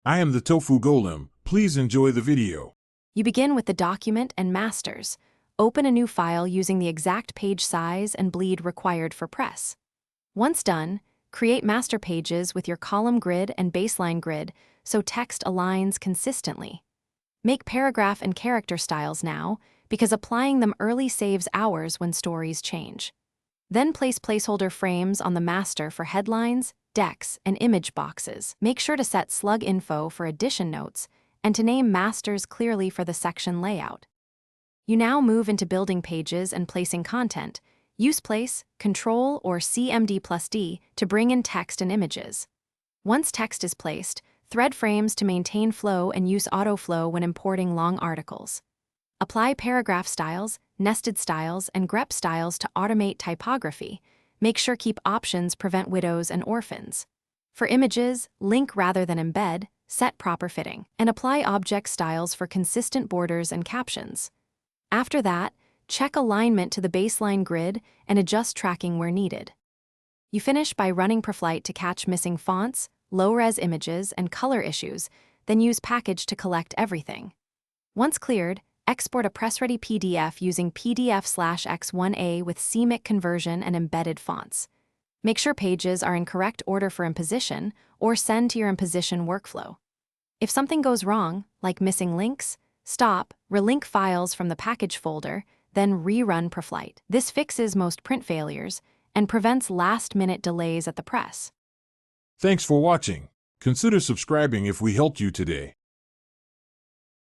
I am the Tofu Golem. Please enjoy the video. You begin with the document and masters. Open a new file using the exact page size and bleed required for press. Once done, create master pages with your column grid and baseline grid so text aligns consistently. Make paragraph and character styles now, because applying them early saves hours when stories change. Then place placeholder frames on the master for headlines, decks, and image boxes. Make sure to set slug info for edition notes and to name masters clearly for the section layout. You now move into building pages and placing content. Use place, Control, or CMD+D to bring in text and images. Once text is placed, thread frames to maintain flow and use autoflow when importing long articles. Apply paragraph styles, nested styles, and grep styles to automate typography. Make sure keep options prevent widows and orphans. For images, link rather than embed, set proper fitting, and apply object styles for consistent borders and captions. After that, check alignment to the baseline grid and adjust tracking where needed. You finish by running Preflight to catch missing fonts, low-res images, and color issues, then use Package to collect everything. Once cleared, export a press-ready PDF using PDF/X1A with CMYK conversion and embedded fonts. Make sure pages are in correct order for imposition, or send to your imposition workflow. If something goes wrong, like missing links, stop, relink files from the package folder, then rerun Preflight. This fixes most print failures and prevents last-minute delays at the press. Thanks for watching. Consider subscribing if we helped you today.